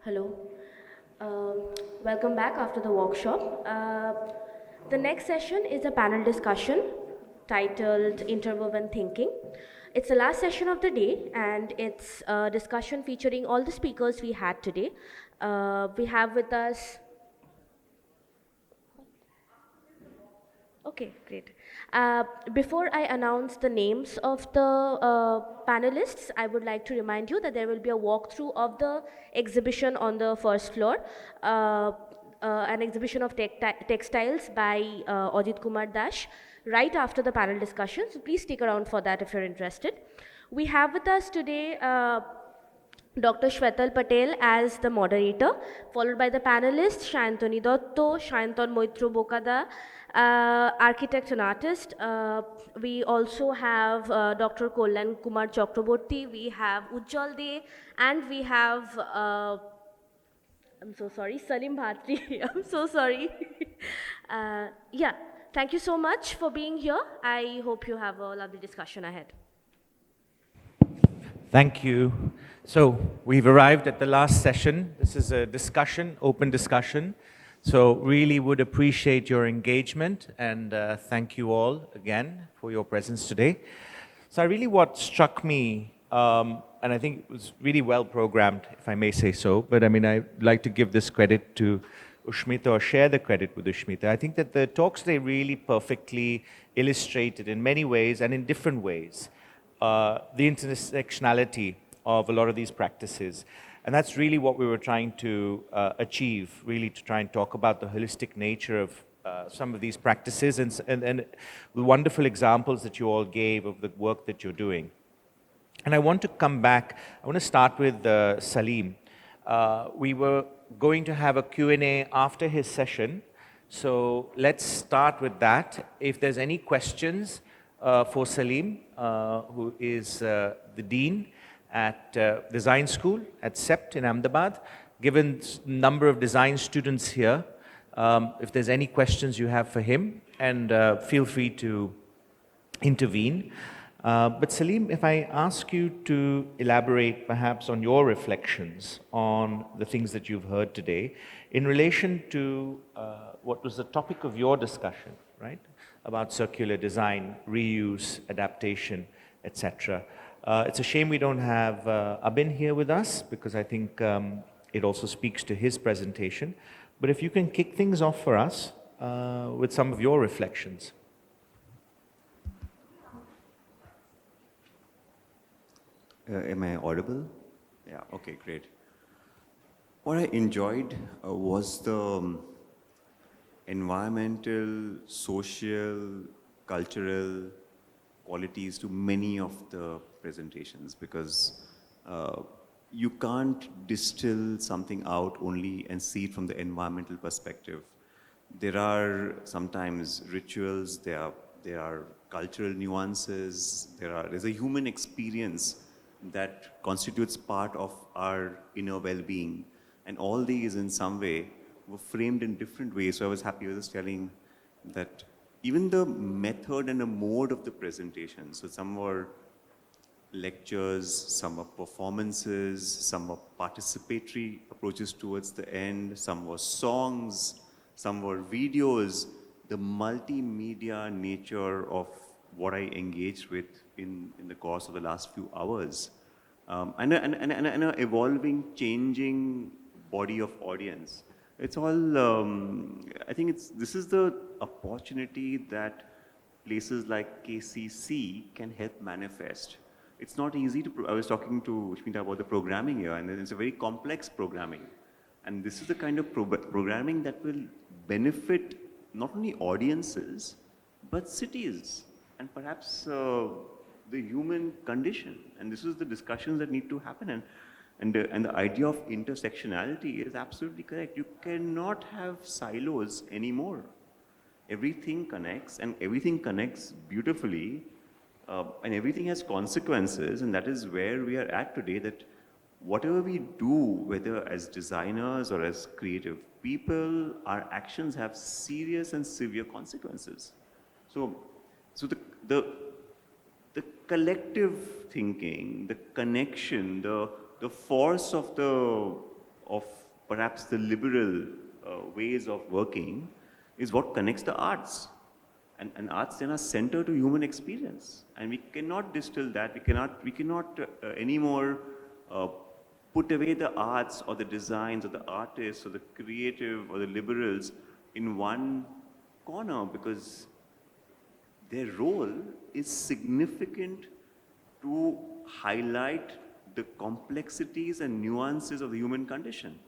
Hello. Welcome back after the workshop. The next session is a panel discussion titled Interwoven Thinking. It's the last session of the day, and it's a discussion featuring all the speakers we had today. We have with us. Okay, great. Before I announce the names of the panelists, I would like to remind you that there will be a walkthrough of the exhibition on the first floor, an exhibition of textiles by Ajit Kumar Dash, right after the panel discussion. So please stick around for that if you're interested. We have with us today Dr. Shwetal Patel as the moderator, followed by the panelists Shantoni Dotto, Shanton Moitro Bokada, architect and artist. We also have Dr. Kollan Kumar Chakraborty, we have Ujjal De, and we have, I'm so sorry, Salim Bhatri. I'm so sorry. Yeah, thank you so much for being here. I hope you have a lovely discussion ahead. Thank you. So we've arrived at the last session. This is a discussion, open discussion. So really would appreciate your engagement and thank you all again for your presence today. So what struck me, and I think it was really well programmed, if I may say so, but I mean, I'd like to give this credit to Ushmita or share the credit with Ushmita. I think that the talks, they really perfectly illustrated in many ways and in different ways the intersectionality of a lot of these practices. And that's really what we were trying to achieve, really to try and talk about the holistic nature of some of these practices and the wonderful examples that you all gave of the work that you're doing. And I want to come back, I want to start with Salim. We were going to have a Q&A after his session, so let's start with that. If there's any questions, for Salim, who is the Dean at Design School at CEPT in Ahmedabad. Given number of design students here, if there's any questions you have for him, and feel free to intervene. But Salim, if I ask you to elaborate perhaps on your reflections on the things that you've heard today in relation to what was the topic of your discussion, right? About circular design, reuse, adaptation, etc. It's a shame we don't have Abin here with us because I think it also speaks to his presentation. But if you can kick things off for us with some of your reflections. Am I audible? Yeah, okay, great. What I enjoyed was the environmental, social, cultural qualities to many of the presentations because you can't distill something out only and see it from the environmental perspective. There are sometimes rituals, there are cultural nuances, there's a human experience that constitutes part of our inner well-being. And all these in some way were framed in different ways. So I was happy with just telling that even the method and the mode of the presentation, so some were lectures, some were performances, some were participatory approaches towards the end, some were songs, some were videos. The multimedia nature of what I engaged with in the course of the last few hours. And an evolving, changing body of audience. It's all, I think this is the opportunity that places like KCC can help manifest. It's not easy to, I was talking to Ushmita about the programming here, and it's a very complex programming. And this is the kind of programming that will benefit not only audiences, but cities, and perhaps the human condition. And this is the discussions that need to happen. And the idea of intersectionality is absolutely correct. You cannot have silos anymore. Everything connects, and everything connects beautifully, and everything has consequences, and that is where we are at today, that whatever we do, whether as designers or as creative people, our actions have serious and severe consequences. So the collective thinking, the connection, the force of of perhaps the liberal ways of working is what connects the arts. And arts then are center to human experience. And we cannot distill that. We cannot anymore put away the arts or the designs or the artists or the creative or the liberals in one corner, because their role is significant to highlight the complexities and nuances of the human condition.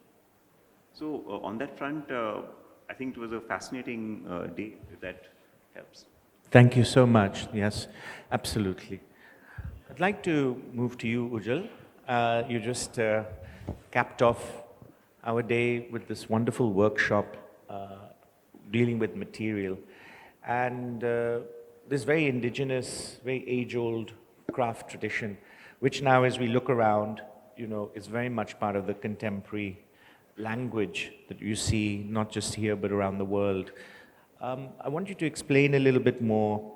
So on that front, I think it was a fascinating day, if that helps. Thank you so much. Yes, absolutely. I'd like to move to you, Ujjwal. You just capped off our day with this wonderful workshop dealing with material. And this very indigenous, very age-old craft tradition, which now as we look around, is very much part of the contemporary language that you see, not just here, but around the world. I want you to explain a little bit more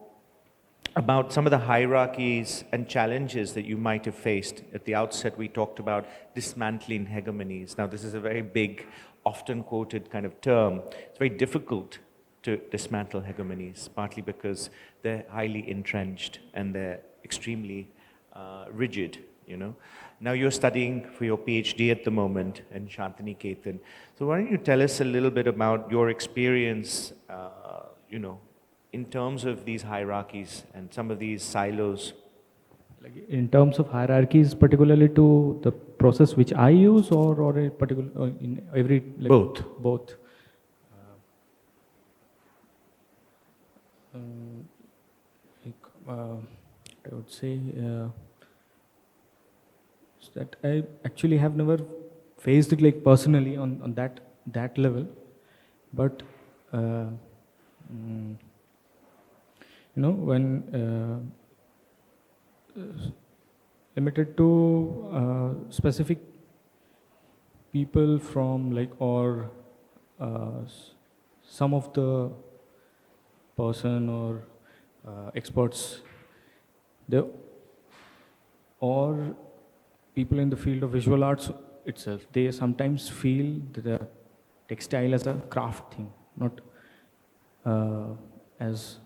about some of the hierarchies and challenges that you might have faced. At the outset, we talked about dismantling hegemonies. Now, this is a very big, often quoted kind of term. It's very difficult to dismantle hegemonies, partly because they're highly entrenched and they're extremely rigid, Now you're studying for your PhD at the moment in Shantiniketan. So why don't you tell us a little bit about your experience, in terms of these hierarchies and some of these silos? Like in terms of hierarchies, particularly to the process which I use, or a particular in every Both. Both. I would say that I actually have never faced it like personally on that level, but when limited to specific people from or some of the person or experts, or people in the field of visual arts itself, they sometimes feel the textile as a craft thing, not as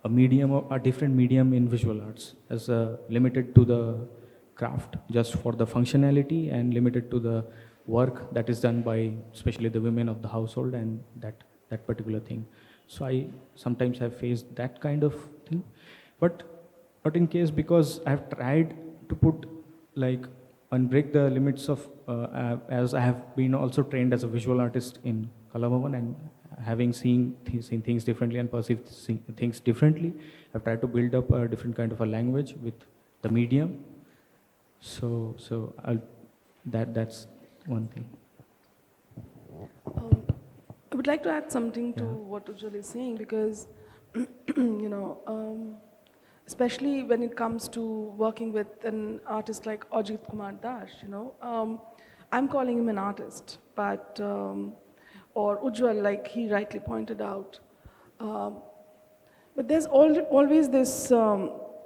a medium or a different medium in visual arts, as limited to the craft just for the functionality and limited to the work that is done by especially the women of the household and that particular thing. So I sometimes have faced that kind of thing, but in case, because I have tried to put and break the limits of as I have been also trained as a visual artist in Kalabhavan, and having seen things differently and perceived things differently, I've tried to build up a different kind of a language with the medium. So that's one thing. I would like to add something to what Ujjwal is saying, because especially when it comes to working with an artist like Ajit Kumar Das, I'm calling him an artist, but or Ujjwal, like he rightly pointed out. But there's always this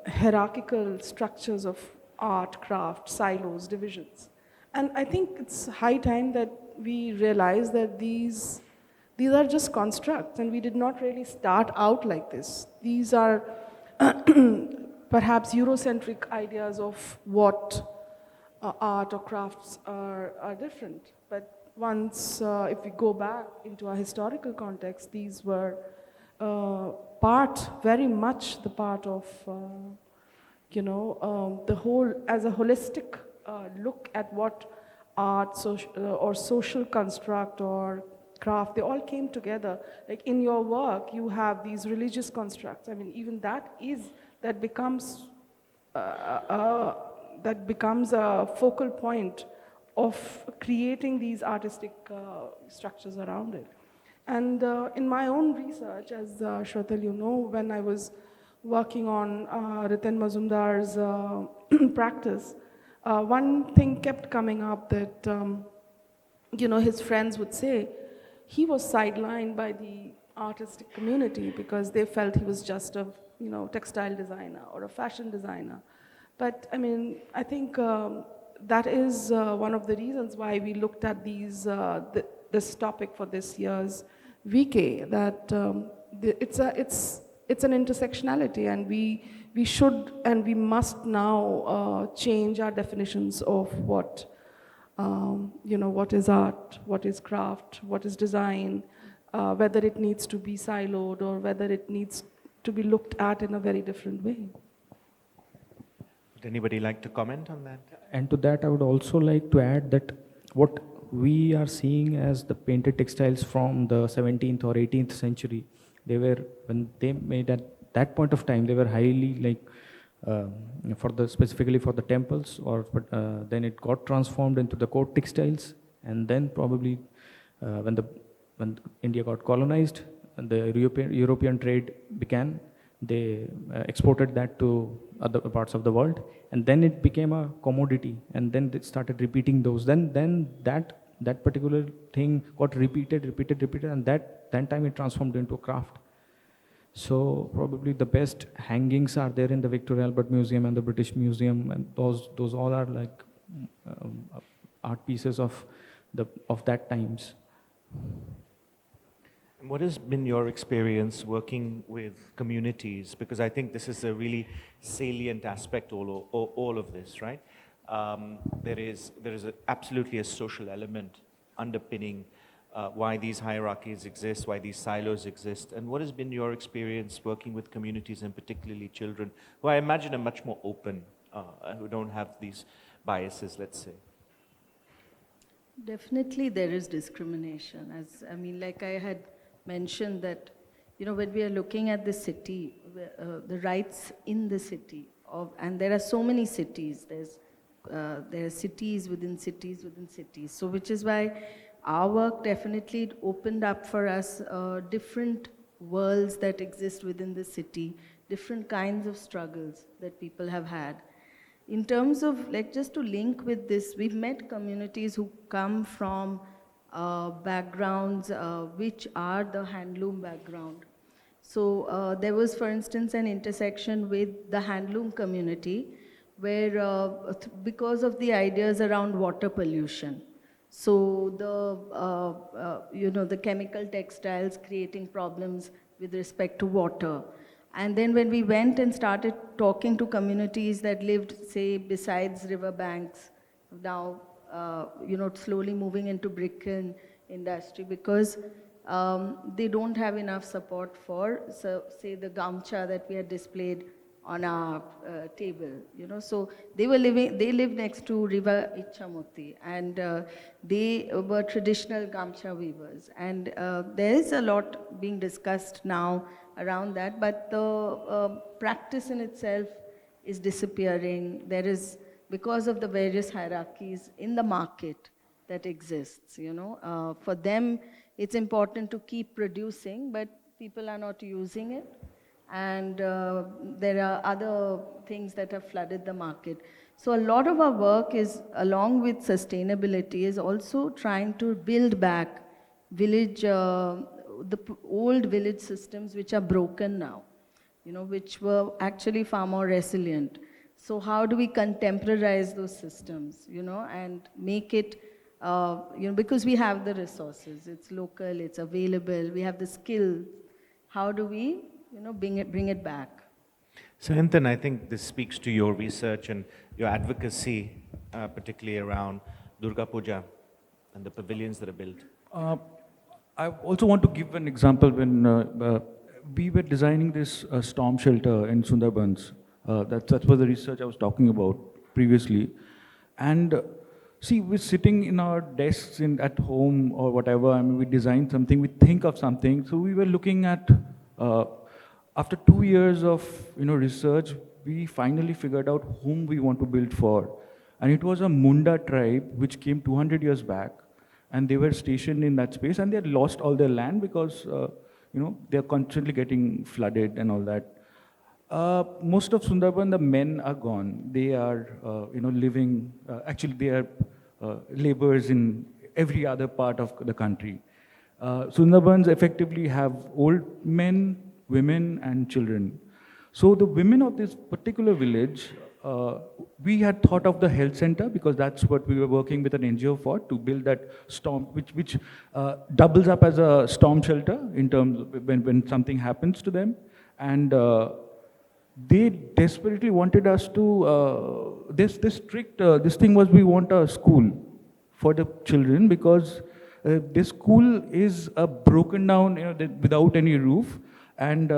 hierarchical structures of art, craft, silos, divisions. And I think it's high time that we realize that these are just constructs, and we did not really start out like this. These are perhaps Eurocentric ideas of what art or crafts are different. But once, if we go back into our historical context, these were very much the part of, the whole, as a holistic look at what art or social construct or craft, they all came together. Like in your work, you have these religious constructs. I mean, even that becomes a focal point of creating these artistic structures around it. And in my own research, as Shwetal, when I was working on Riten Mazumdar's practice, one thing kept coming up that, his friends would say he was sidelined by the artistic community because they felt he was just a, textile designer or a fashion designer. But I mean, I think that is one of the reasons why we looked at this topic for this year's VK, that it's an intersectionality, and we should and we must now change our definitions of what what is art, what is craft, what is design, whether it needs to be siloed or whether it needs to be looked at in a very different way. Would anybody like to comment on that? And to that, I would also like to add that what we are seeing as the painted textiles from the 17th or 18th century, they were, when they made at that point of time, they were highly specifically for the temples, then it got transformed into the court textiles, and then probably when India got colonized and the European trade began, they exported that to other parts of the world, and then it became a commodity, and then they started repeating those. Then that particular thing got repeated, and that time it transformed into a craft. So probably the best hangings are there in the Victoria Albert Museum and the British Museum, and those all are like art pieces of that times. And what has been your experience working with communities? Because I think this is a really salient aspect all of this, right? There is absolutely a social element underpinning why these hierarchies exist, why these silos exist, and what has been your experience working with communities, and particularly children, who I imagine are much more open, who don't have these biases, let's say? Definitely there is discrimination. Like I had mentioned that, when we are looking at the city, the rights in the city, and there are so many cities, there are cities within cities within cities. So which is why our work definitely opened up for us different worlds that exist within the city, different kinds of struggles that people have had. In terms of, just to link with this, we've met communities who come from backgrounds which are the handloom background. So there was, for instance, an intersection with the handloom community where, because of the ideas around water pollution, so the chemical textiles creating problems with respect to water. And then when we went and started talking to communities that lived, say, besides riverbanks, now, slowly moving into brick industry, because they don't have enough support for, say, the gamcha that we had displayed on our table, So they lived next to River Ichamoti, and they were traditional gamcha weavers. And there is a lot being discussed now around that, but the practice in itself is disappearing. There is, because of the various hierarchies in the market that exists, for them it's important to keep producing, but people are not using it. And there are other things that have flooded the market. So a lot of our work is, along with sustainability, is also trying to build back village, old village systems which are broken now, which were actually far more resilient. So how do we contemporize those systems, and make it, because we have the resources, it's local, it's available, we have the skills. How do we bring it back? So Hintan, I think this speaks to your research and your advocacy, particularly around Durga Puja and the pavilions that are built. I also want to give an example. When we were designing this storm shelter in Sundarbans, that was the research I was talking about previously. And see, we're sitting in our desks at home or whatever, we design something, we think of something. So we were looking at, after 2 years of research, we finally figured out whom we want to build for. And it was a Munda tribe which came 200 years back, and they were stationed in that space, and they had lost all their land because they're constantly getting flooded and all that. Most of Sundarban, the men are gone. They are living, actually they are laborers in every other part of the country. Sundarbans effectively have old men, women, and children. So the women of this particular village we had thought of the health center because that's what we were working with an NGO for, to build that storm, which doubles up as a storm shelter in terms of when something happens to them. And they desperately wanted us to, this thing was, we want a school for the children because this school is broken down, without any roof, and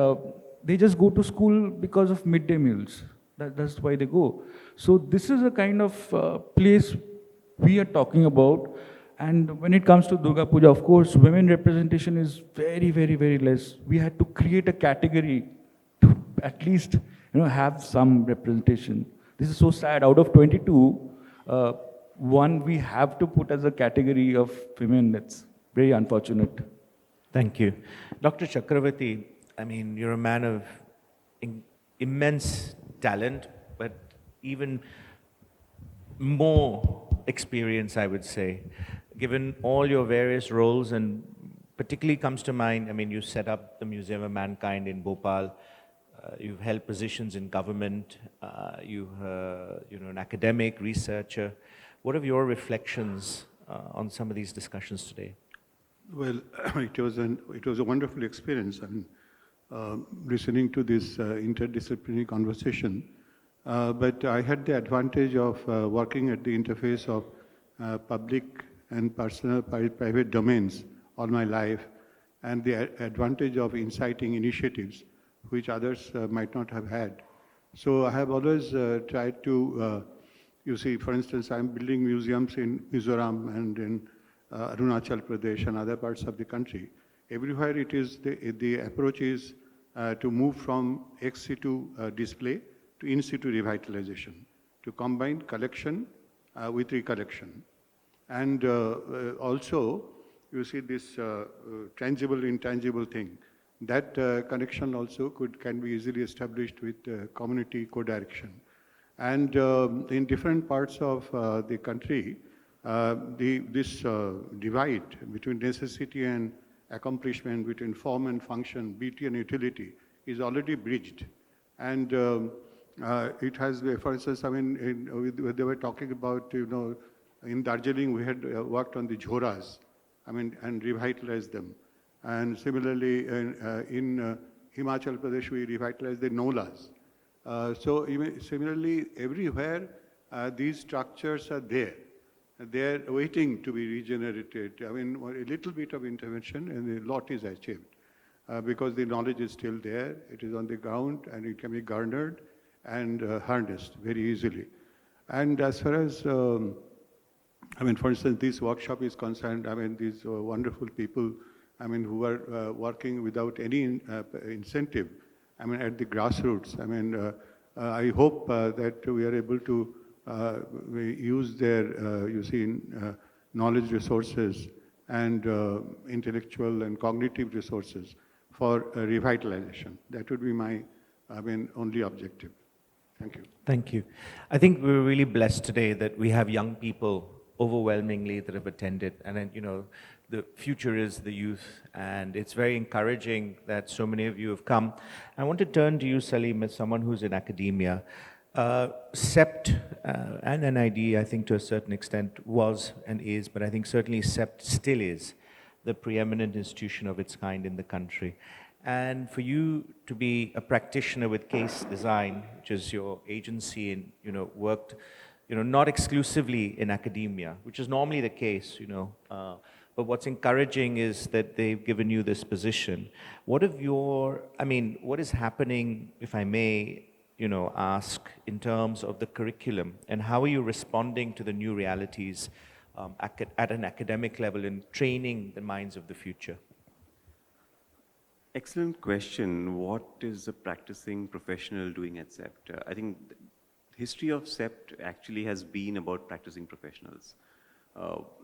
they just go to school because of midday meals. That's why they go. So this is a kind of place we are talking about. And when it comes to Durga Puja, of course, women representation is very, very, very less. We had to create a category to at least have some representation. This is so sad. Out of 22, one we have to put as a category of women. That's very unfortunate. Thank you. Dr. Chakravarti, I mean, you're a man of immense talent, but even more experience, I would say, given all your various roles, and particularly comes to mind, I mean, you set up the Museum of Mankind in Bhopal, you've held positions in government, you're an academic, researcher. What are your reflections on some of these discussions today? Well, it was a wonderful experience. I mean, listening to this interdisciplinary conversation. But I had the advantage of working at the interface of public and personal private domains all my life, and the advantage of inciting initiatives which others might not have had. So I have always tried to, you see, for instance, I'm building museums in Mizoram and in Arunachal Pradesh and other parts of the country. Everywhere it is, the approach is to move from ex situ display to in situ revitalization, to combine collection with recollection. And also, you see this tangible, intangible thing. That connection also can be easily established with community co-direction. And in different parts of the country, this divide between necessity and accomplishment, between form and function, beauty and utility, is already bridged. And it has, for instance, I mean, they were talking about, in Darjeeling, we had worked on the jhoras, I mean, and revitalized them. And similarly, in Himachal Pradesh, we revitalized the nolas. So similarly, everywhere, these structures are there. They're waiting to be regenerated. I mean, a little bit of intervention and a lot is achieved. Because the knowledge is still there, it is on the ground, and it can be garnered and harnessed very easily. And as far as, I mean, for instance, this workshop is concerned, I mean, these wonderful people, I mean, who are working without any incentive, I mean, at the grassroots. I mean, I hope that we are able to use their, knowledge resources and intellectual and cognitive resources for revitalization. That would be my, only objective. Thank you. Thank you. I think we're really blessed today that we have young people overwhelmingly that have attended, and then, the future is the youth, and it's very encouraging that so many of you have come. I want to turn to you, Salim, as someone who's in academia. CEPT and NID, I think to a certain extent, was and is, but I think certainly CEPT still is the preeminent institution of its kind in the country. And for you to be a practitioner with Case Design, which is your agency, and worked, not exclusively in academia, which is normally the case, but what's encouraging is that they've given you this position. What is happening, if I may, ask, in terms of the curriculum, and how are you responding to the new realities at an academic level in training the minds of the future? Excellent question. What is a practicing professional doing at CEPT? I think the history of CEPT actually has been about practicing professionals,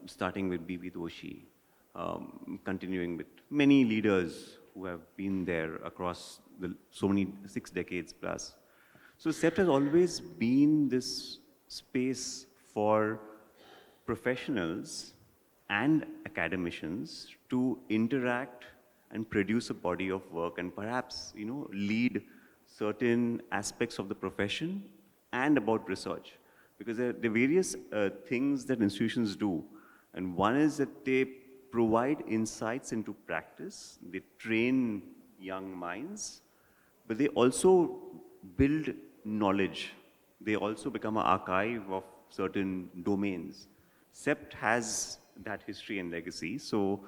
starting with B.B. Doshi, continuing with many leaders who have been there across so many 6 decades plus. So CEPT has always been this space for professionals and academicians to interact and produce a body of work and perhaps, lead certain aspects of the profession and about research. Because there are various things that institutions do. And one is that they provide insights into practice, they train young minds, but they also build knowledge. They also become an archive of certain domains. CEPT has that history and legacy. So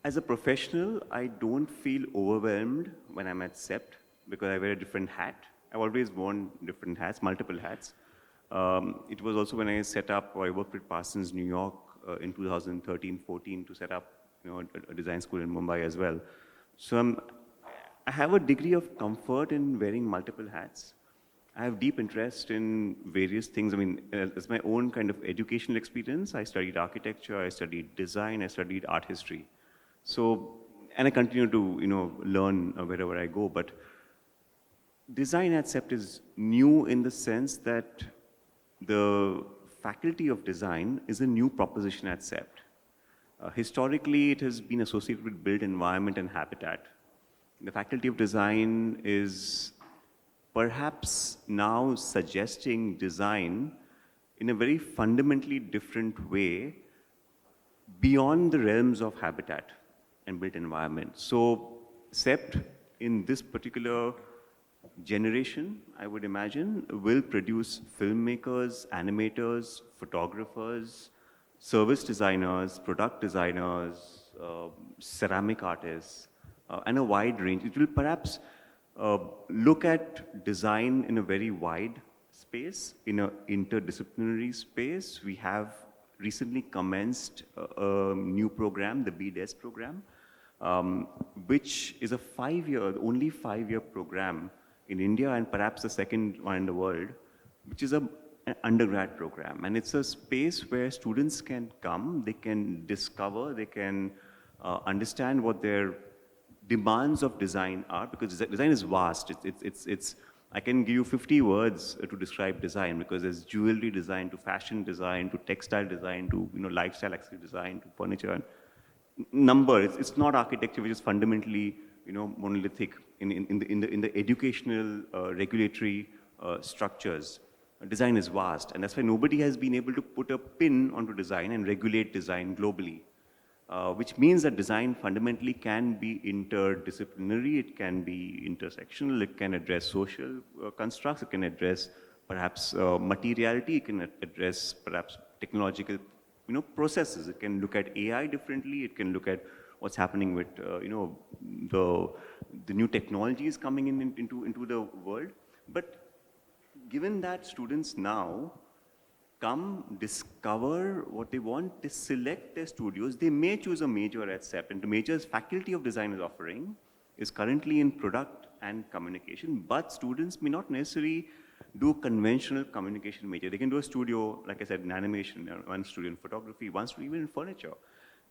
as a professional, I don't feel overwhelmed when I'm at CEPT because I wear a different hat. I've always worn different hats, multiple hats. It was also when I set up, or I worked with Parsons, New York in 2013-14 to set up a design school in Mumbai as well. So I have a degree of comfort in wearing multiple hats. I have deep interest in various things. I mean, as my own kind of educational experience, I studied architecture, I studied design, I studied art history. So, and I continue to, learn wherever I go. But design at CEPT is new in the sense that the faculty of design is a new proposition at CEPT. Historically, it has been associated with built environment and habitat. The faculty of design is perhaps now suggesting design in a very fundamentally different way beyond the realms of habitat and built environment. So CEPT in this particular generation, I would imagine, will produce filmmakers, animators, photographers, service designers, product designers, ceramic artists, and a wide range. It will perhaps look at design in a very wide space, in an interdisciplinary space. We have recently commenced a new program, the BDES program, which is a only 5-year program in India and perhaps the second one in the world, which is an undergrad program. And it's a space where students can come, they can discover, they can understand what their demands of design are, because design is vast. I can give you 50 words to describe design, because there's jewelry design to fashion design to textile design to lifestyle accessory design to furniture. And number, it's not architecture, which is fundamentally monolithic in the educational regulatory structures. Design is vast, and that's why nobody has been able to put a pin onto design and regulate design globally. Which means that design fundamentally can be interdisciplinary, it can be intersectional, it can address social constructs, it can address perhaps materiality, it can address perhaps technological processes. It can look at AI differently, it can look at what's happening with the new technologies coming into the world. But given that students now come, discover what they want, they select their studios, they may choose a major at CEPT, and the major's Faculty of Design is offering is currently in product and communication, but students may not necessarily do conventional communication major. They can do a studio, like I said, in animation, one studio in photography, one studio even in furniture.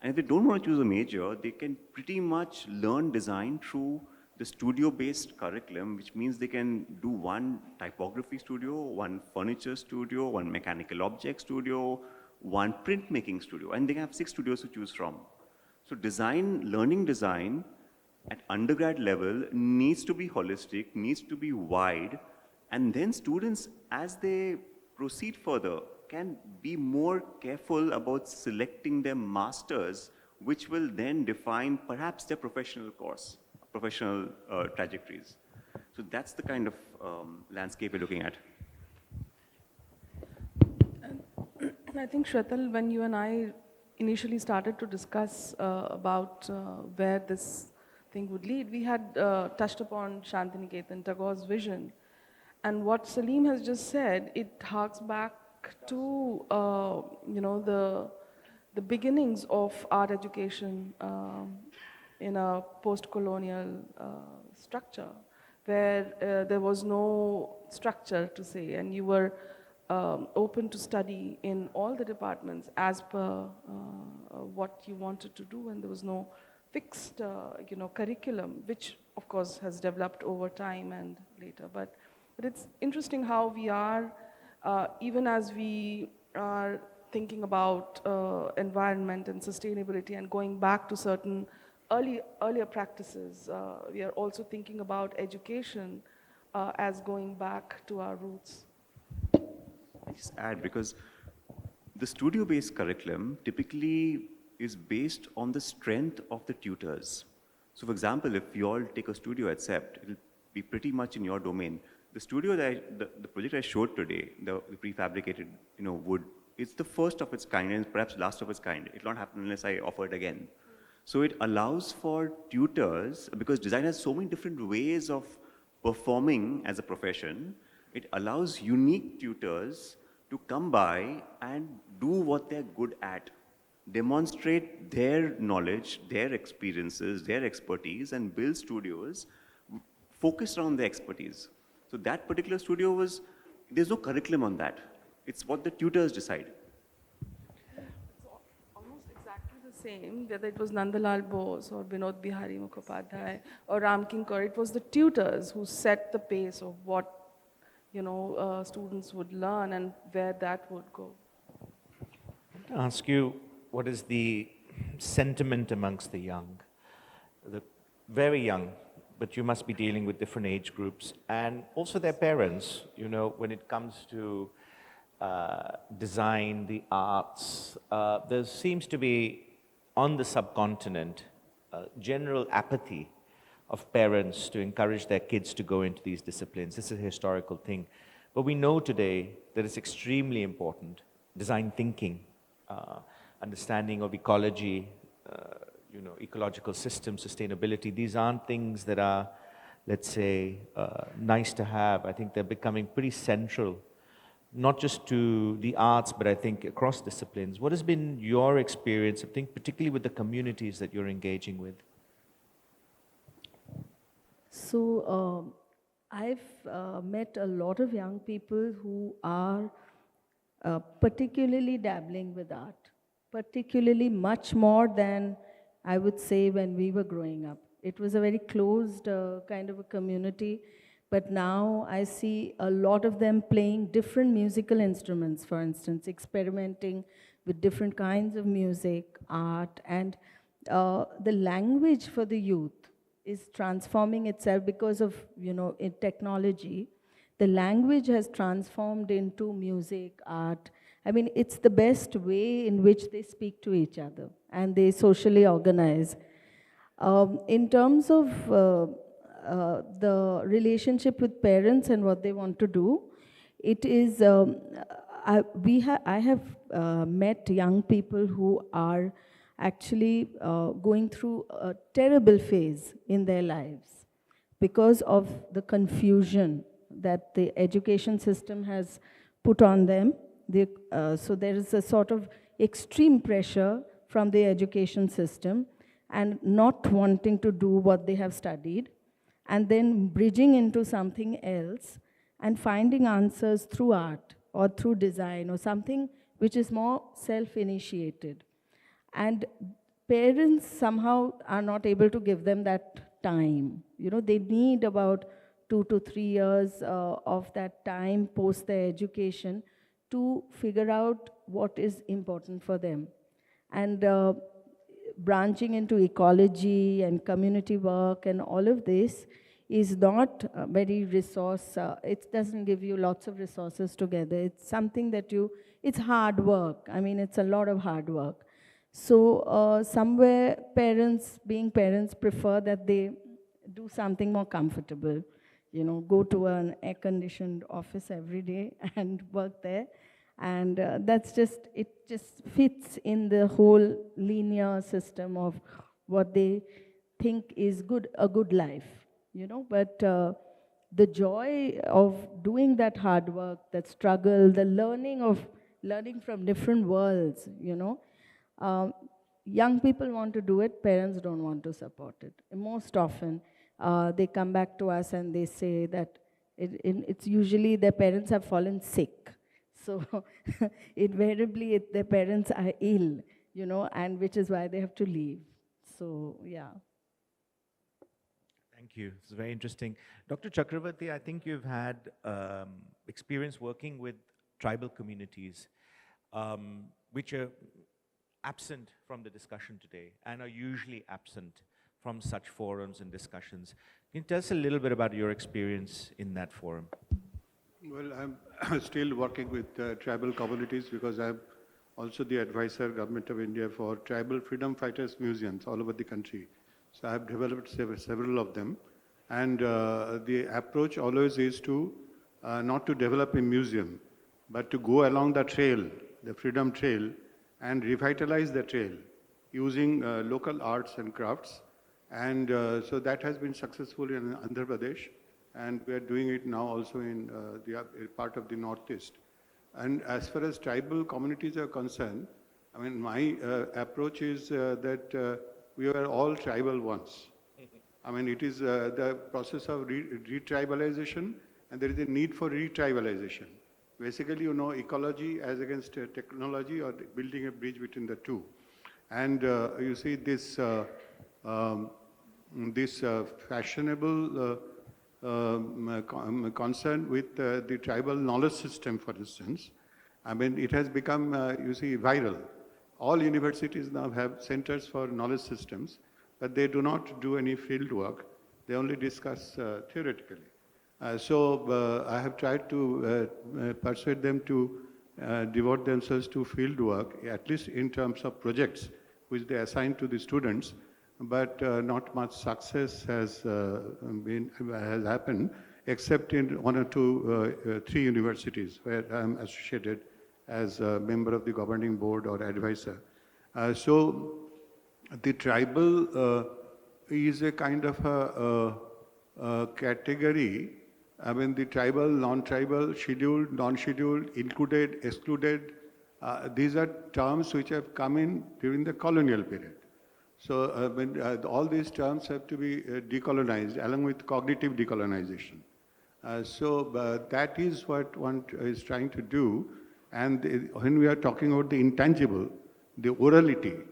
And if they don't want to choose a major, they can pretty much learn design through the studio-based curriculum, which means they can do one typography studio, one furniture studio, one mechanical object studio, one printmaking studio, and they have 6 studios to choose from. So learning design at undergrad level needs to be holistic, needs to be wide, and then students, as they proceed further, can be more careful about selecting their masters, which will then define perhaps their professional course, professional trajectories. So that's the kind of landscape we're looking at. And I think, Shwetal, when you and I initially started to discuss about where this thing would lead, we had touched upon Shantiniketan, Tagore's vision. And what Salim has just said, it harks back to the beginnings of art education in a post-colonial structure, where there was no structure to say, and you were open to study in all the departments as per what you wanted to do, and there was no fixed curriculum, which of course has developed over time and later. But it's interesting how we are, even as we are thinking about environment and sustainability and going back to certain earlier practices, we are also thinking about education as going back to our roots. I just add, because the studio-based curriculum typically is based on the strength of the tutors. So for example, if you all take a studio at CEPT, it'll be pretty much in your domain. The studio that the project I showed today, the prefabricated wood, it's the first of its kind and perhaps last of its kind. It will not happen unless I offer it again. So it allows for tutors, because design has so many different ways of performing as a profession, it allows unique tutors to come by and do what they're good at, demonstrate their knowledge, their experiences, their expertise, and build studios focused around their expertise. So that particular studio there's no curriculum on that. It's what the tutors decide. Almost exactly the same, whether it was Nandalal Bose or Vinod Bihari Mukhopadhyay or Ram Kinkar, it was the tutors who set the pace of what students would learn and where that would go. Ask you, what is the sentiment amongst the young, the very young, but you must be dealing with different age groups, and also their parents, when it comes to design, the arts. There seems to be, on the subcontinent, general apathy of parents to encourage their kids to go into these disciplines. This is a historical thing. But we know today that it's extremely important. Design thinking, understanding of ecology, ecological systems, sustainability. These aren't things that are, let's say, nice to have. I think they're becoming pretty central, not just to the arts, but I think across disciplines. What has been your experience, I think, particularly with the communities that you're engaging with? So I've met a lot of young people who are particularly dabbling with art, particularly much more than I would say when we were growing up. It was a very closed kind of a community, but now I see a lot of them playing different musical instruments, for instance, experimenting with different kinds of music, art, and the language for the youth is transforming itself because of, in technology. The language has transformed into music, art. I mean, it's the best way in which they speak to each other and they socially organize. In terms of the relationship with parents and what they want to do, it is, I have met young people who are actually going through a terrible phase in their lives because of the confusion that the education system has put on them. So there is a sort of extreme pressure from the education system and not wanting to do what they have studied, and then bridging into something else and finding answers through art or through design or something which is more self-initiated. And parents somehow are not able to give them that time. They need about 2 to 3 years of that time post their education to figure out what is important for them. And branching into ecology and community work and all of this is not very it doesn't give you lots of resources together. It's something that it's hard work. I mean, it's a lot of hard work. So somewhere being parents prefer that they do something more comfortable, go to an air-conditioned office every day and work there. And it just fits in the whole linear system of what they think is a good life, But the joy of doing that hard work, that struggle, the learning from different worlds, young people want to do it, parents don't want to support it. And most often, they come back to us and they say that it's usually their parents have fallen sick. So invariably, their parents are ill, and which is why they have to leave. So, yeah. Thank you. It's very interesting. Dr. Chakravarti, I think you've had experience working with tribal communities, which are absent from the discussion today and are usually absent from such forums and discussions. Can you tell us a little bit about your experience in that forum? Well, I'm still working with tribal communities because I'm also the advisor, Government of India, for tribal freedom fighters museums all over the country. So I've developed several of them. And the approach always is to not to develop a museum, but to go along the trail, the freedom trail, and revitalize the trail using local arts and crafts. And so that has been successful in Andhra Pradesh, and we are doing it now also in the part of the Northeast. And as far as tribal communities are concerned, I mean, my approach is that we are all tribal once. I mean, it is the process of retribalization, and there is a need for retribalization. Basically, you know, ecology as against technology, or building a bridge between the two. And you see this fashionable concern with the tribal knowledge system, for instance. I mean, it has become, you see, viral. All universities now have centers for knowledge systems, but they do not do any field work. They only discuss theoretically. So I have tried to persuade them to devote themselves to field work, at least in terms of projects which they assign to the students, but not much success has happened, except in 1 or 2, 3 universities where I am associated as a member of the governing board or advisor. So the tribal is a kind of a category. I mean, the tribal, non-tribal, scheduled, non-scheduled, included, excluded, these are terms which have come in during the colonial period. So all these terms have to be decolonized along with cognitive decolonization. So that is what one is trying to do. And when we are talking about the intangible, the orality,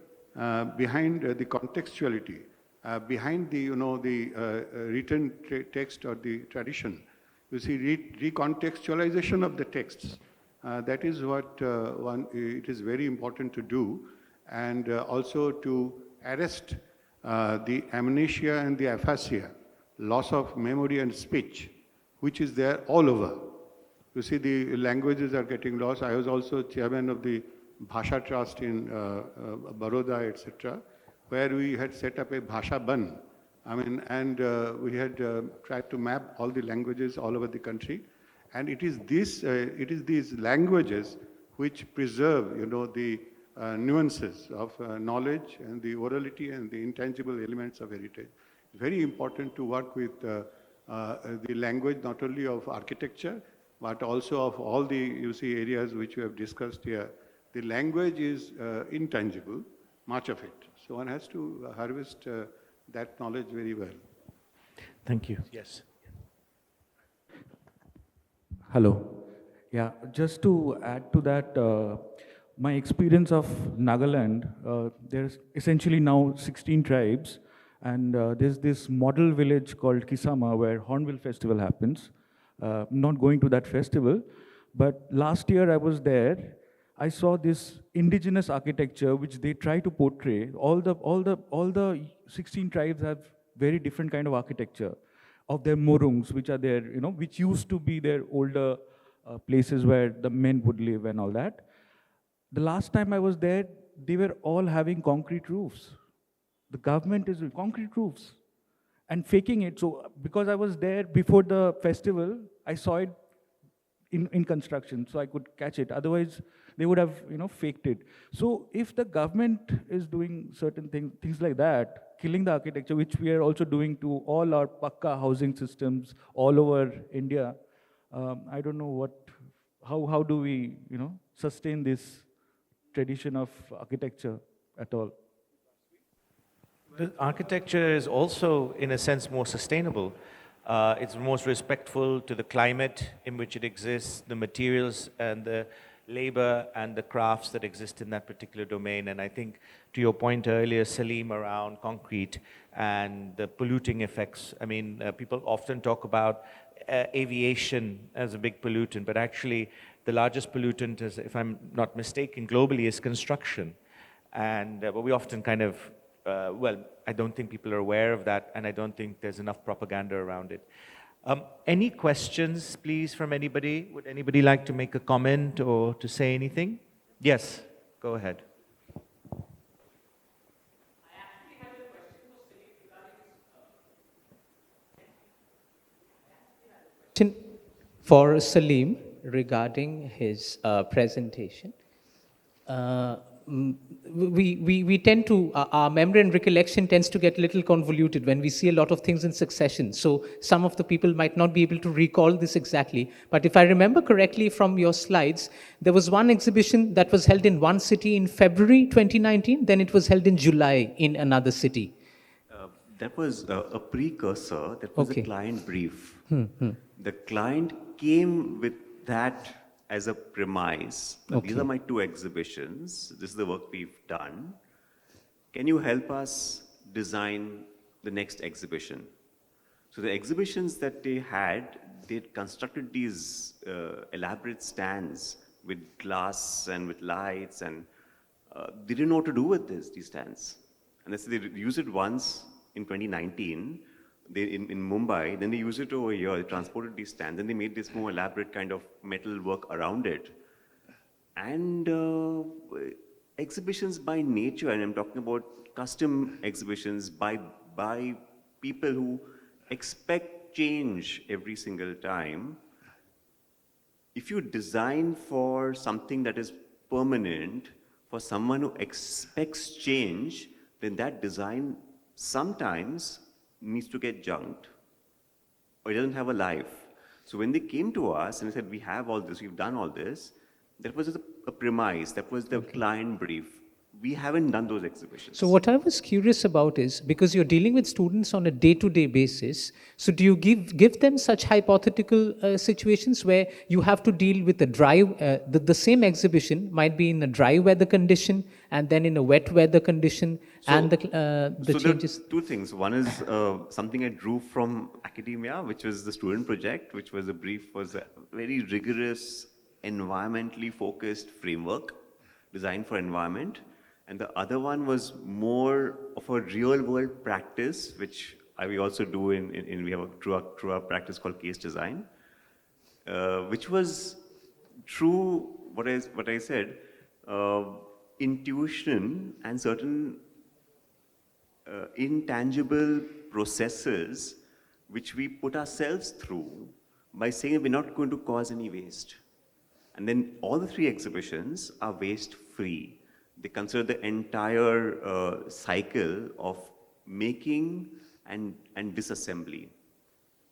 behind the contextuality, behind the, you know, the written text or the tradition, you see recontextualization of the texts. That is what it is very important to do, and also to arrest the amnesia and the aphasia, loss of memory and speech, which is there all over. You see, the languages are getting lost. I was also chairman of the Bhasha Trust in Baroda, etc., where we had set up a Bhasha Ban. I mean, and we had tried to map all the languages all over the country. And it is these languages which preserve, you know, the nuances of knowledge and the orality and the intangible elements of heritage. It's very important to work with the language, not only of architecture, but also of all the, you see, areas which we have discussed here. The language is intangible, much of it. So one has to harvest that knowledge very well. Thank you. Yes. Hello. Yeah, just to add to that, my experience of Nagaland, there's essentially now 16 tribes, and there's this model village called Kisama where Hornbill Festival happens. Not going to that festival, but last year I was there. I saw this indigenous architecture which they try to portray. All the 16 tribes have very different kind of architecture of their morungs, which are there, you know, which used to be their older places where the men would live and all that. The last time I was there, they were all having concrete roofs. The government is with concrete roofs and faking it. So because I was there before the festival, I saw it in construction, so I could catch it. Otherwise, they would have, you know, faked it. So if the government is doing certain things like that, killing the architecture, which we are also doing to all our Pakka housing systems all over India, I don't know how do we, you know, sustain this tradition of architecture at all? The architecture is also, in a sense, more sustainable. It's most respectful to the climate in which it exists, the materials and the labor and the crafts that exist in that particular domain. And I think, to your point earlier, Salim, around concrete and the polluting effects, I mean, people often talk about aviation as a big pollutant, but actually the largest pollutant, is, if I'm not mistaken, globally is construction. And but we often kind of well, I don't think people are aware of that, and I don't think there's enough propaganda around it. Any questions, please, from anybody? Would anybody like to make a comment or to say anything? Yes, go ahead. Question for Salim regarding his presentation. We tend to, our memory and recollection tends to get a little convoluted when we see a lot of things in succession. So some of the people might not be able to recall this exactly. But if I remember correctly from your slides, there was one exhibition that was held in one city in February 2019, then it was held in July in another city. That was a precursor, that was Okay. a client brief. The client came with that as a premise. Now, these Okay. are my two exhibitions. This is the work we've done. Can you help us design the next exhibition? So the exhibitions that they had, they constructed these elaborate stands with glass and with lights, and they didn't know what to do with these stands. And they used it once in 2019 in Mumbai, then they used it over here, they transported these stands, then they made this more elaborate kind of metal work around it. And exhibitions by nature, and I'm talking about custom exhibitions by people who expect change every single time. If you design for something that is permanent, for someone who expects change, then that design sometimes needs to get junked, or it doesn't have a life. So when they came to us and they said, we have all this, we've done all this, that was just a premise, that was the client brief. We haven't done those exhibitions. So what I was curious about is, because you're dealing with students on a day-to-day basis, so do you give them such hypothetical situations where you have to deal with a dry, the same exhibition might be in a dry weather condition and then in a wet weather condition, and the so changes? there are two things. One is something I drew from academia, which was the student project, which was was a very rigorous, environmentally focused framework designed for environment. And the other one was more of a real world practice, which we also do we have a through our practice called case design, which was through what I said, intuition and certain intangible processes which we put ourselves through by saying we're not going to cause any waste. And then all the three exhibitions are waste free. They consider the entire cycle of making and disassembly.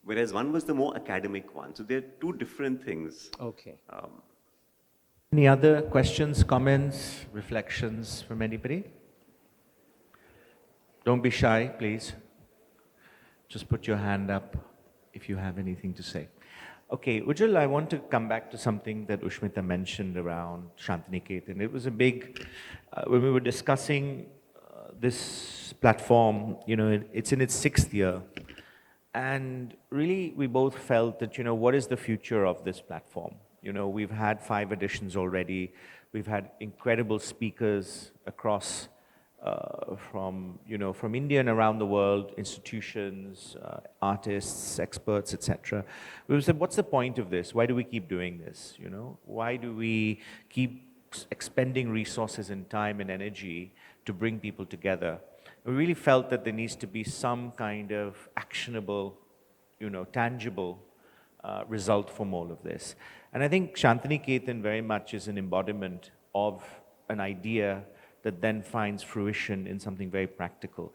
Whereas one was the more academic one. So they're two different things. Okay. Any other questions, comments, reflections from anybody? Don't be shy, please. Just put your hand up if you have anything to say. Okay, Ujjwal, I want to come back to something that Ushmita mentioned around Shantiniketan. It was a big, when we were discussing this platform, it's in its 6th year. And really, we both felt that, what is the future of this platform? We've had 5 editions already. We've had incredible speakers across from India and around the world, institutions, artists, experts, etc. We said, what's the point of this? Why do we keep doing this? Why do we keep expending resources and time and energy to bring people together? We really felt that there needs to be some kind of actionable, tangible result from all of this. And I think Shantiniketan very much is an embodiment of an idea that then finds fruition in something very practical.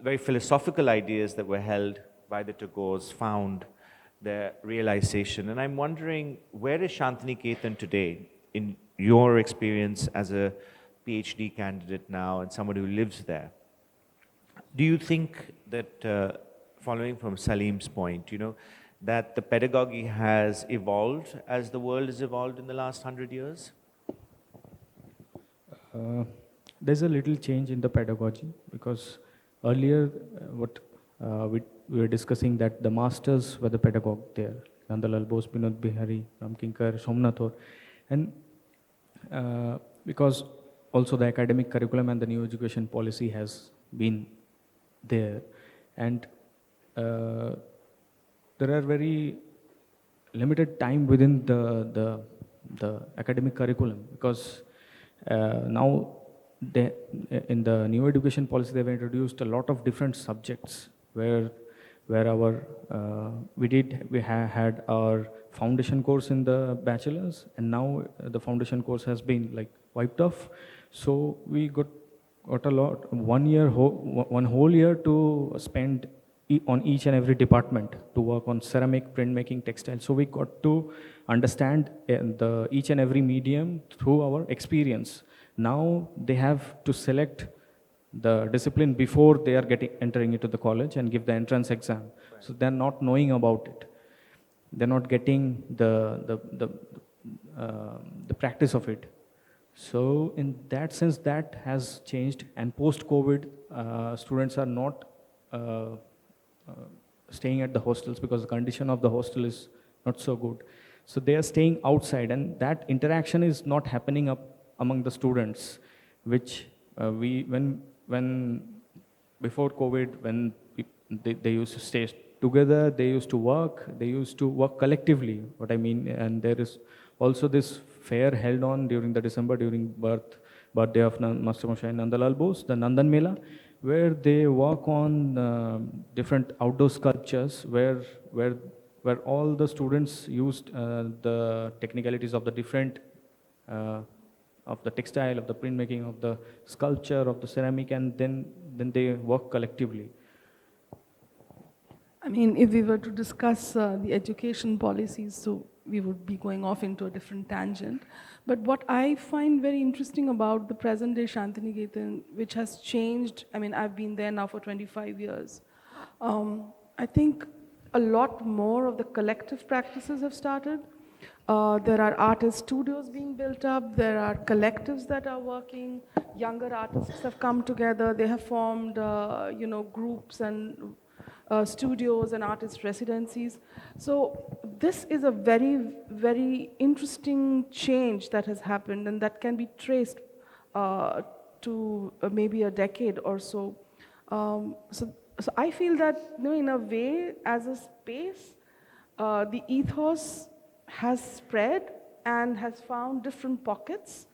Very philosophical ideas that were held by the Tagores found their realization. And I'm wondering, where is Shantiniketan today in your experience as a PhD candidate now and someone who lives there? Do you think that, following from Salim's point, that the pedagogy has evolved as the world has evolved in the last 100 years? There's a little change in the pedagogy, because earlier we were discussing that the masters were the pedagogue there, Nandalal Bose, Binod Bihari, Ram Kinkar, Somnath, and because also the academic curriculum and the new education policy has been there. And there are very limited time within the academic curriculum, because now they, in the new education policy they've introduced a lot of different subjects where our we had our foundation course in the bachelor's, and now the foundation course has been like wiped off. So we got a lot, one whole year to spend on each and every department to work on ceramic, printmaking, textile. So we got to understand each and every medium through our experience. Now they have to select the discipline before they are entering into the college and give the entrance exam. Right. So they're not knowing about it. They're not getting the practice of it. So in that sense, that has changed. And post-COVID, students are not staying at the hostels because the condition of the hostel is not so good. So they are staying outside, and that interaction is not happening up among the students, which when before COVID, when they used to stay together, they used to work collectively, what I mean. And there is also this fair held on during the December, during birthday of Master Moshe Nandalal Bose, the Nandan Mela, where they work on different outdoor sculptures, where all the students used the technicalities of the different of the textile, of the printmaking, of the sculpture, of the ceramic, and then they work collectively. I mean, if we were to discuss the education policies, so we would be going off into a different tangent. But what I find very interesting about the present day Shantiniketan, which has changed, I mean, I've been there now for 25 years. I think a lot more of the collective practices have started. There are artist studios being built up. There are collectives that are working. Younger artists have come together. They have formed, groups and studios and artist residencies. So this is a very, very interesting change that has happened, and that can be traced to maybe a decade or so. So I feel that, in a way, as a space, the ethos has spread and has found different pockets.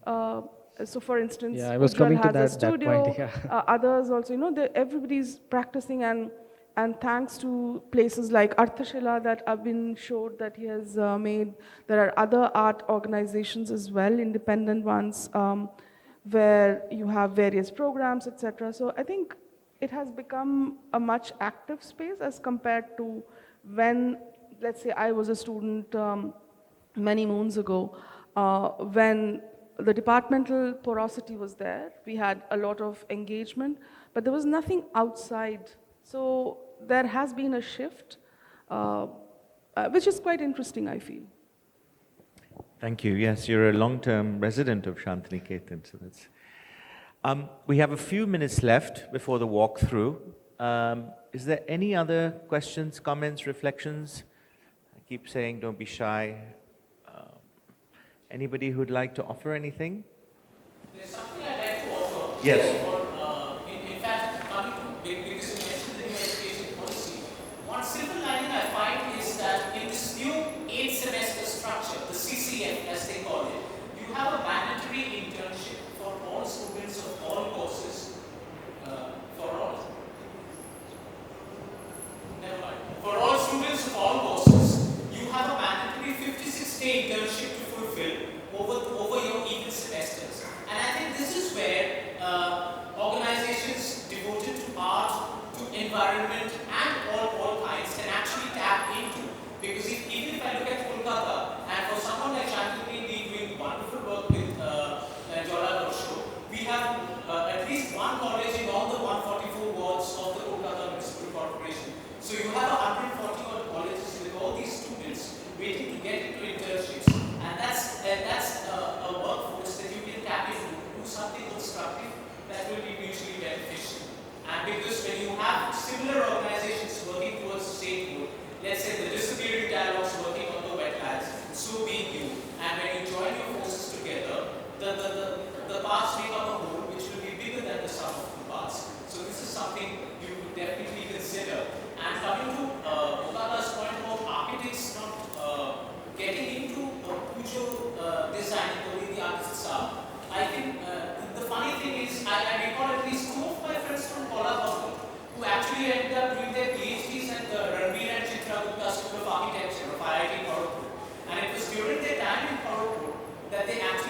So for instance, yeah, I was Ujjwal coming to has a that studio, point, yeah. others also, everybody's practicing, and thanks to places like Arthashila that Abhin showed that he has made, there are other art organizations as well, independent ones, where you have various programs, etc. So I think it has become a much active space as compared to when, let's say, I was a student many moons ago, when the departmental porosity was there. We had a lot of engagement, but there was nothing outside. So there has been a shift, which is quite interesting, I feel. Thank you. Yes, you're a long-term resident of Shantiniketan, so that's... we have a few minutes left before the walkthrough. Is there any other questions, comments, reflections? I keep saying don't be shy. Anybody who'd like to offer anything? There's something I'd like to offer. Yes. In fact, coming to because you mentioned the new education policy, one silver lining I find is that in this new 8-semester structure, the CCF as they call it, you have a mandatory internship for all students of all courses. For all students of all courses, you have a mandatory 56-day internship to fulfill over your even semesters. And I think this is where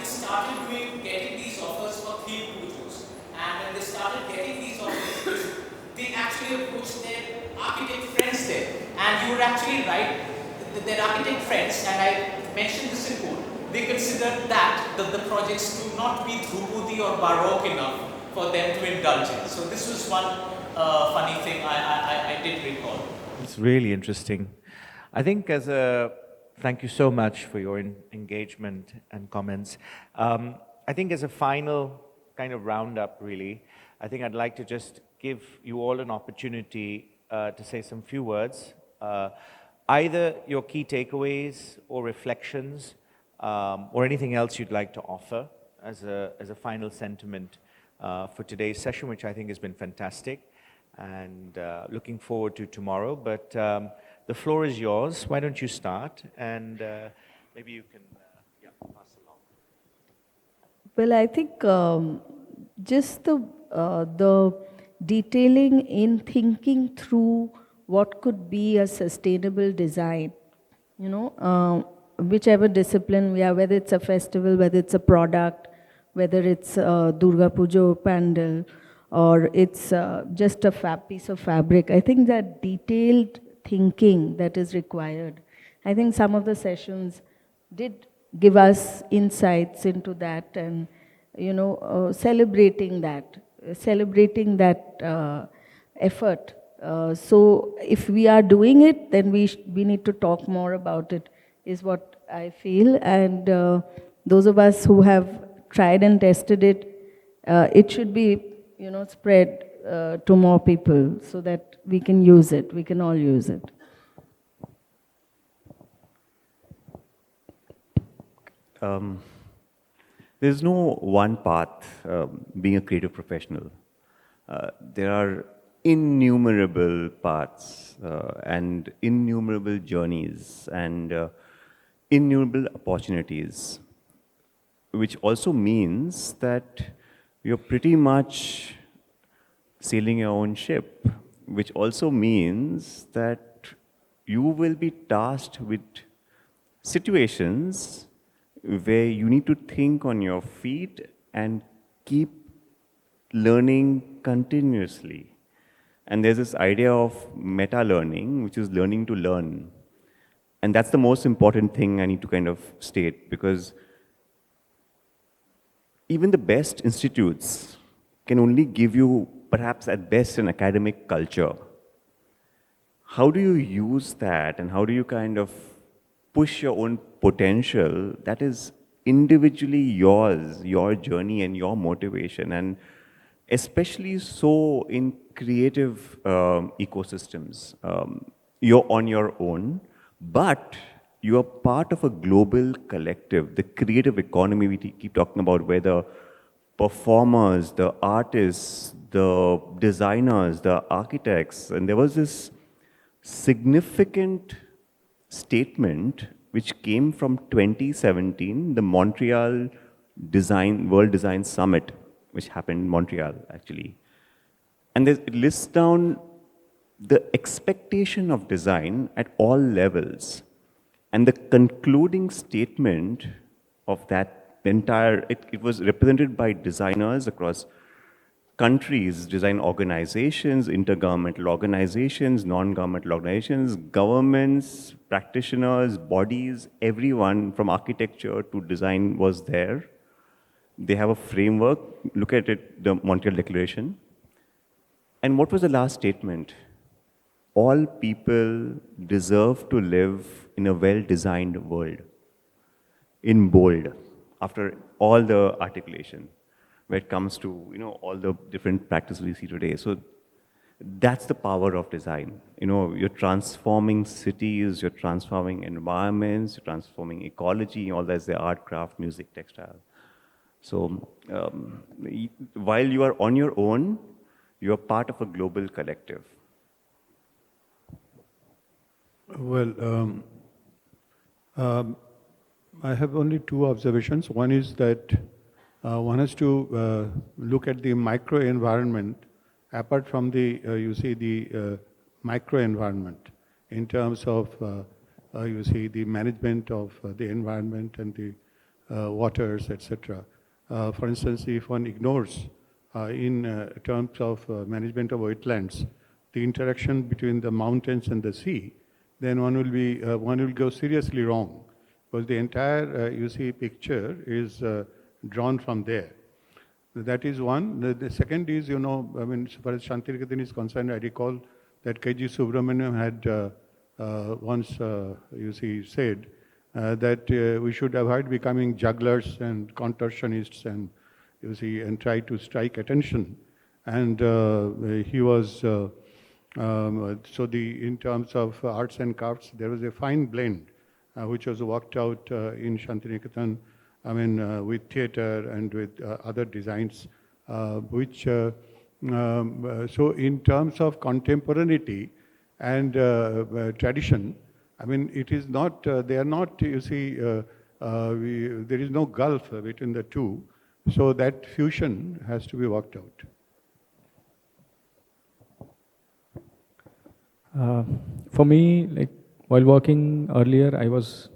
they started getting these offers for theme pujos. And when they started getting these offers, they actually approached their architect friends there. And you were actually right, their architect friends, and I mentioned this in code, they considered that the projects to not be Dhrupadi or Baroque enough for them to indulge in. So this was one funny thing I did recall. It's really interesting. I think thank you so much for your engagement and comments. I think as a final kind of roundup, really, I think I'd like to just give you all an opportunity to say some few words, either your key takeaways or reflections, or anything else you'd like to offer as a final sentiment for today's session, which I think has been fantastic, and looking forward to tomorrow. But the floor is yours. Why don't you start, and maybe you can pass along. Well, I think just the detailing in thinking through what could be a sustainable design, whichever discipline we are, whether it's a festival, whether it's a product, whether it's Durga Puja pandal, or it's just a piece of fabric. I think that detailed thinking that is required. I think some of the sessions did give us insights into that, and celebrating that effort. So if we are doing it, then we need to talk more about it, is what I feel. And those of us who have tried and tested it, it should be spread to more people so that we can use it. We can all use it. There's no one path being a creative professional. There are innumerable paths and innumerable journeys and innumerable opportunities, which also means that you're pretty much sailing your own ship, which also means that you will be tasked with situations where you need to think on your feet and keep learning continuously. And there's this idea of meta-learning, which is learning to learn. And that's the most important thing I need to kind of state, because even the best institutes can only give you, perhaps at best, an academic culture. How do you use that, and how do you kind of push your own potential that is individually yours, your journey and your motivation, and especially so in creative ecosystems. You're on your own, but you are part of a global collective, the creative economy we keep talking about, where the performers, the artists, the designers, the architects, and there was this significant statement which came from 2017, the Montreal World Design Summit, which happened in Montreal, actually. And it lists down the expectation of design at all levels. And the concluding statement of that entire, it was represented by designers across countries, design organizations, intergovernmental organizations, non-governmental organizations, governments, practitioners, bodies, everyone from architecture to design was there. They have a framework. Look at it, the Montreal Declaration. And what was the last statement? All people deserve to live in a well-designed world, in bold, after all the articulation, when it comes to all the different practices we see today. So that's the power of design. You're transforming cities, you're transforming environments, you're transforming ecology, all that's the art, craft, music, textile. So while you are on your own, you're part of a global collective. Well, I have only two observations. One is that one has to look at the microenvironment apart from the, the microenvironment in terms of, the management of the environment and the waters, etc. For instance, if one ignores in terms of management of wetlands, the interaction between the mountains and the sea, then one will go seriously wrong, because the entire you see picture is drawn from there. That is one. The second is, I mean, as far as Shantiniketan is concerned, I recall that K.G. Subramaniam had once, said that we should avoid becoming jugglers and contortionists and, and try to strike attention. And he was, in terms of arts and crafts, there was a fine blend which was worked out in Shantiniketan, I mean, with theatre and with other designs, so in terms of contemporaneity and tradition, I mean, it is not, they are not, there is no gulf between the two, so that fusion has to be worked out. For me, like while working earlier, I was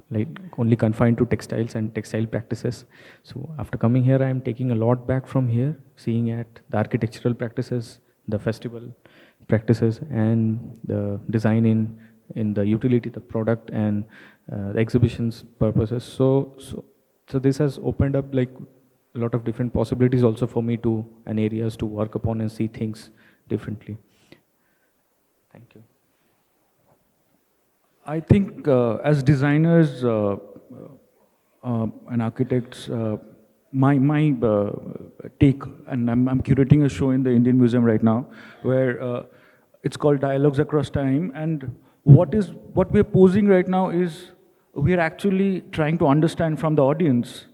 like only confined to textiles and textile practices. So after coming here, I am taking a lot back from here, seeing at the architectural practices, the festival practices, and the design in the utility, the product, and the exhibitions purposes. So this has opened up like a lot of different possibilities also for me to, and areas to work upon and see things differently. Thank you. I think as designers and architects, my take, and I'm curating a show in the Indian Museum right now, where it's called Dialogues Across Time, and what we're posing right now is we're actually trying to understand from the audience,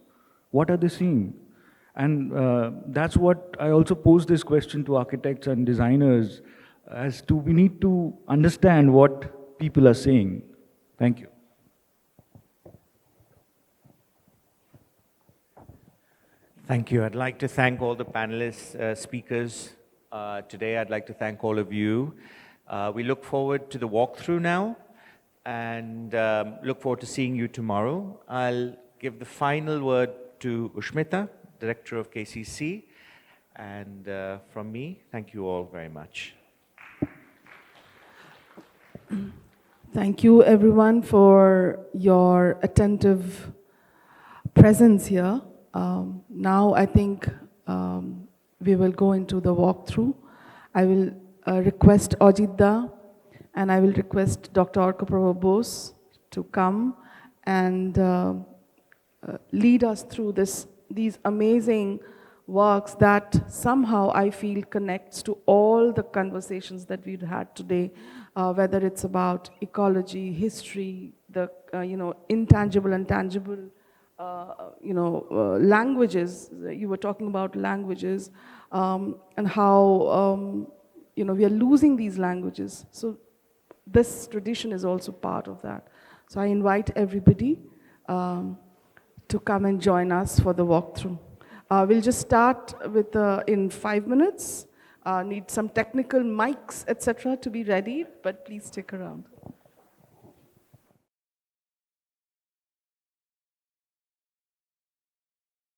what are they seeing? And that's what I also pose this question to architects and designers, as to we need to understand what people are saying. Thank you. Thank you. I'd like to thank all the panelists, speakers today. I'd like to thank all of you. We look forward to the walkthrough now, and look forward to seeing you tomorrow. I'll give the final word to Ushmita, Director of KCC, and from me, thank you all very much. Thank you, everyone, for your attentive presence here. Now, I think we will go into the walkthrough. I will request Ajitda, and I will request Dr. Orkaprabha Bose to come and lead us through these amazing works that somehow I feel connects to all the conversations that we've had today, whether it's about ecology, history, the intangible and tangible, languages. You were talking about languages and how we are losing these languages. So this tradition is also part of that. So I invite everybody to come and join us for the walkthrough. We'll just start with in 5 minutes. Need some technical mics, etc., to be ready, but please stick around.